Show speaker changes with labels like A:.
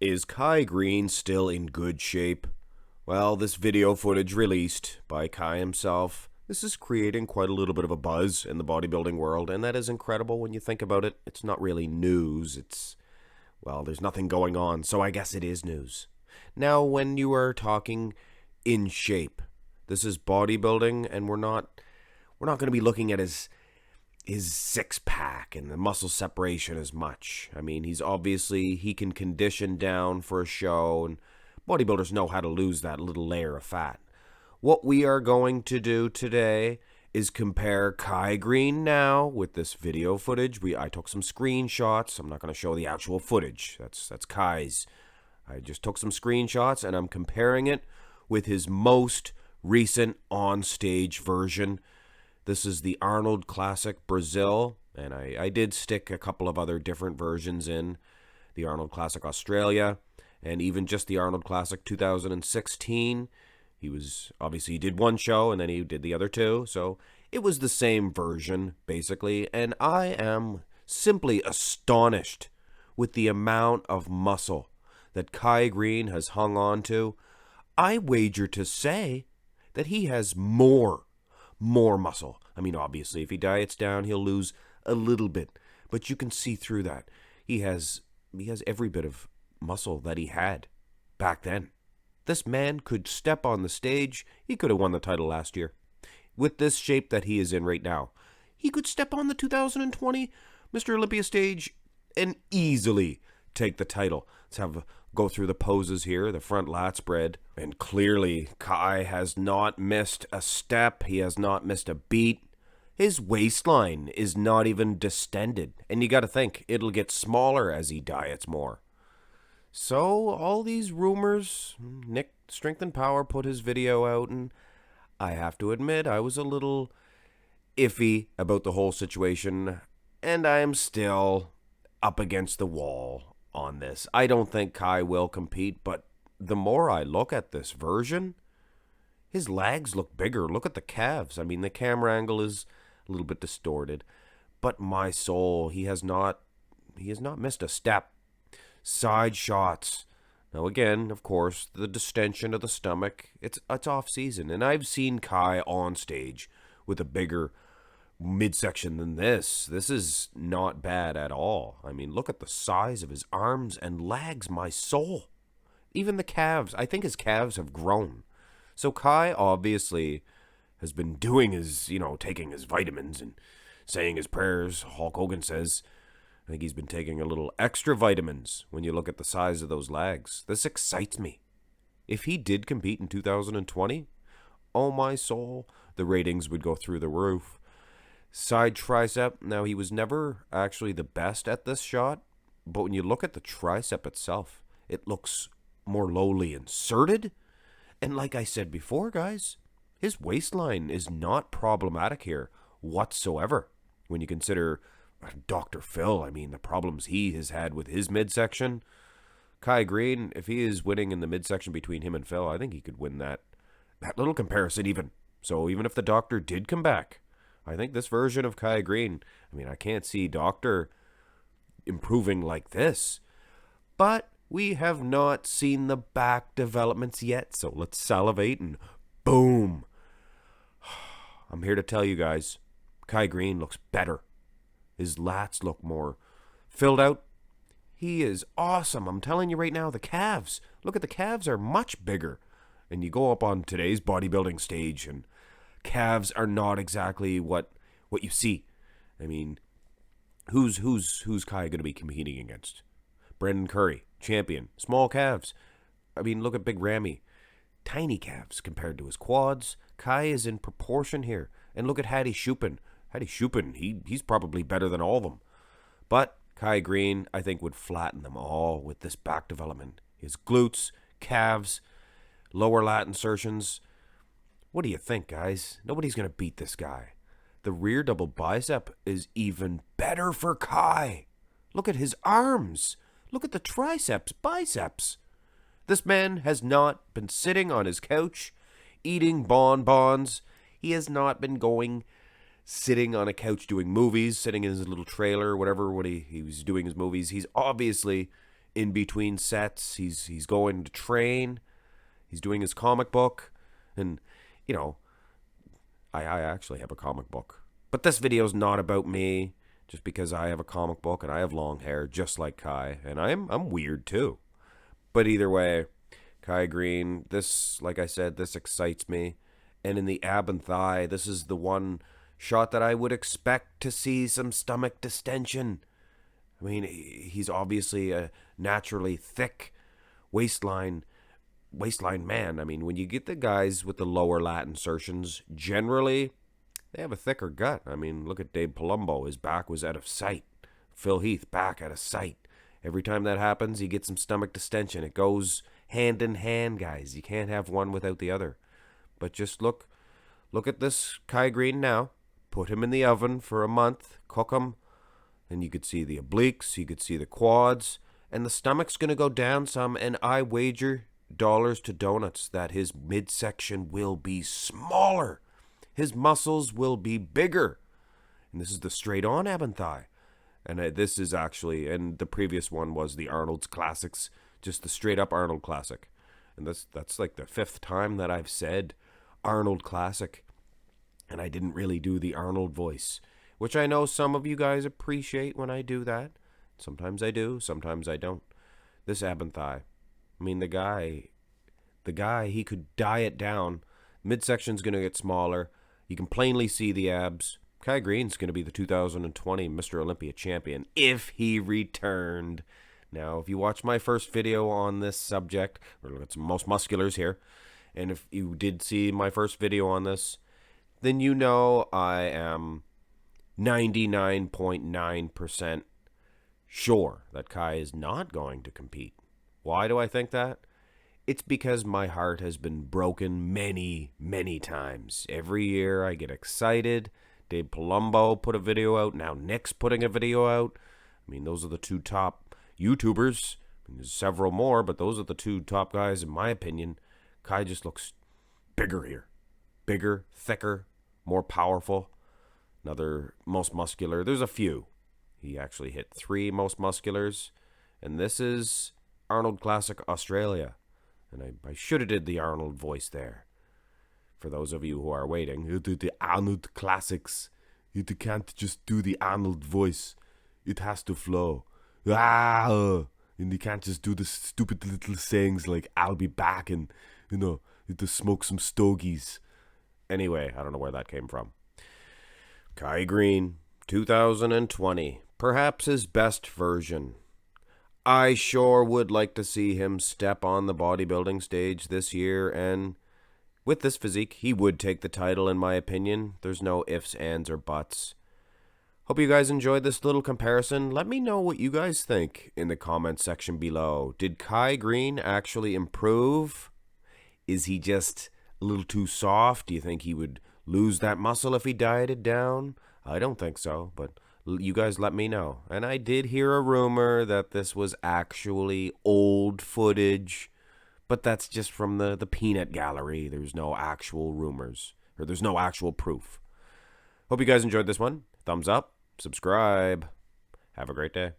A: Is Kai Greene still in good shape? Well, this video footage released by Kai himself, this is creating quite a little bit of a buzz in the bodybuilding world, and that is incredible when you think about it. It's not really news, well, there's nothing going on, so I guess it is news. Now, when you are talking in shape, this is bodybuilding, and we're not going to be looking at his six-pack and the muscle separation as much. I mean, he can condition down for a show, and bodybuilders know how to lose that little layer of fat. What we are going to do today is compare Kai Greene now with this video footage. I took some screenshots. I'm not going to show the actual footage. That's Kai's. I just took some screenshots, and I'm comparing it with his most recent on-stage version. This is the Arnold Classic Brazil, and I did stick a couple of other different versions in. The Arnold Classic Australia, and even just the Arnold Classic 2016. He did one show, and then he did the other two, so it was the same version, basically, and I am simply astonished with the amount of muscle that Kai Greene has hung on to. I wager to say that he has more muscle. I mean, obviously, if he diets down, he'll lose a little bit, but you can see through that. He has every bit of muscle that he had back then. This man could step on the stage. He could have won the title last year. With this shape that he is in right now, he could step on the 2020 Mr.Olympia stage and easily take the title. Let's go through the poses here, the front lat spread. And clearly, Kai has not missed a step. He has not missed a beat. His waistline is not even distended. And you got to think, it'll get smaller as he diets more. So, all these rumors, Nick Strength and Power put his video out, and I have to admit, I was a little iffy about the whole situation, and I am still up against the wall on this. I don't think Kai will compete, but the more I look at this version, his legs look bigger. Look at the calves. I mean, the camera angle is a little bit distorted, but my soul, he has not missed a step. Side shots. Now again, of course, the distension of the stomach, it's off season, and I've seen Kai on stage with a bigger midsection than this. This is not bad at all. I mean, look at the size of his arms and legs, my soul. Even the calves. I think his calves have grown. So Kai obviously has been doing his, taking his vitamins and saying his prayers. Hulk Hogan says, I think he's been taking a little extra vitamins when you look at the size of those legs. This excites me. If he did compete in 2020, oh my soul, the ratings would go through the roof. Side tricep, now he was never actually the best at this shot, but when you look at the tricep itself, it looks more lowly inserted. And like I said before, guys, his waistline is not problematic here whatsoever. When you consider Dr. Phil, I mean, the problems he has had with his midsection. Kai Greene, if he is winning in the midsection between him and Phil, I think he could win that little comparison even. So even if the doctor did come back, I think this version of Kai Greene, I mean, I can't see Doctor improving like this. But we have not seen the back developments yet, so let's salivate and boom. I'm here to tell you guys, Kai Greene looks better. His lats look more filled out. He is awesome. I'm telling you right now, the calves. Look at the calves are much bigger. And you go up on today's bodybuilding stage, and calves are not exactly what you see. I mean, who's Kai going to be competing against? Brendan Curry, champion, small calves. I mean, look at Big Ramy, tiny calves compared to his quads. Kai is in proportion here. And look at Hattie Shupin. Hattie Shupin, he's probably better than all of them. But Kai Greene, I think, would flatten them all with this back development. His glutes, calves, lower lat insertions. What do you think, guys? Nobody's going to beat this guy. The rear double bicep is even better for Kai. Look at his arms. Look at the triceps, biceps. This man has not been sitting on his couch eating bonbons. He has not been sitting on a couch doing movies, sitting in his little trailer, whatever, he was doing his movies. He's obviously in between sets. He's going to train. He's doing his comic book. And, you know, I actually have a comic book. But this video's not about me, just because I have a comic book and I have long hair just like Kai. And I'm weird too. But either way, Kai Greene, this, like I said, this excites me. And in the ab and thigh, this is the one shot that I would expect to see some stomach distension. I mean, he's obviously a naturally thick waistline man. I mean, when you get the guys with the lower lat insertions, generally, they have a thicker gut. I mean, look at Dave Palumbo. His back was out of sight. Phil Heath, back out of sight. Every time that happens, he gets some stomach distension. It goes hand in hand, guys. You can't have one without the other. But just look at this Kai Greene now. Put him in the oven for a month. Cook him. And you could see the obliques. You could see the quads. And the stomach's going to go down some. And I wager dollars to donuts that his midsection will be smaller. His muscles will be bigger. And this is the straight-on ab and thigh. And this is actually, and the previous one was the Arnold's Classics, just the straight-up Arnold Classic. And that's like the 5th time that I've said Arnold Classic. And I didn't really do the Arnold voice, which I know some of you guys appreciate when I do that. Sometimes I do, sometimes I don't. This ab and thigh. I mean, the guy, he could diet down. Midsection's going to get smaller. You can plainly see the abs. Kai Greene's going to be the 2020 Mr. Olympia champion if he returned. Now, if you watch my first video on this subject, we're looking at some most musculars here, and if you did see my first video on this, then you know I am 99.9% sure that Kai is not going to compete. Why do I think that? It's because my heart has been broken many, many times. Every year I get excited. Dave Palumbo put a video out. Now Nick's putting a video out. I mean, those are the 2 top YouTubers. I mean, there's several more, but those are the 2 top guys in my opinion. Kai just looks bigger here. Bigger, thicker, more powerful. Another most muscular. There's a few. He actually hit 3 most musculars. And this is Arnold Classic Australia. And I should have did the Arnold voice there. For those of you who are waiting, you do the Arnold Classics. You can't just do the Arnold voice. It has to flow. And you can't just do the stupid little sayings like, I'll be back and, you to smoke some stogies. Anyway, I don't know where that came from. Kai Greene, 2020. Perhaps his best version. I sure would like to see him step on the bodybuilding stage this year, and with this physique, he would take the title in my opinion. There's no ifs, ands, or buts. Hope you guys enjoyed this little comparison. Let me know what you guys think in the comment section below. Did Kai Greene actually improve? Is he just a little too soft? Do you think he would lose that muscle if he dieted down? I don't think so, but you guys let me know. And I did hear a rumor that this was actually old footage, but that's just from the peanut gallery. There's no actual rumors, or there's no actual proof. Hope you guys enjoyed this one. Thumbs up, subscribe. Have a great day.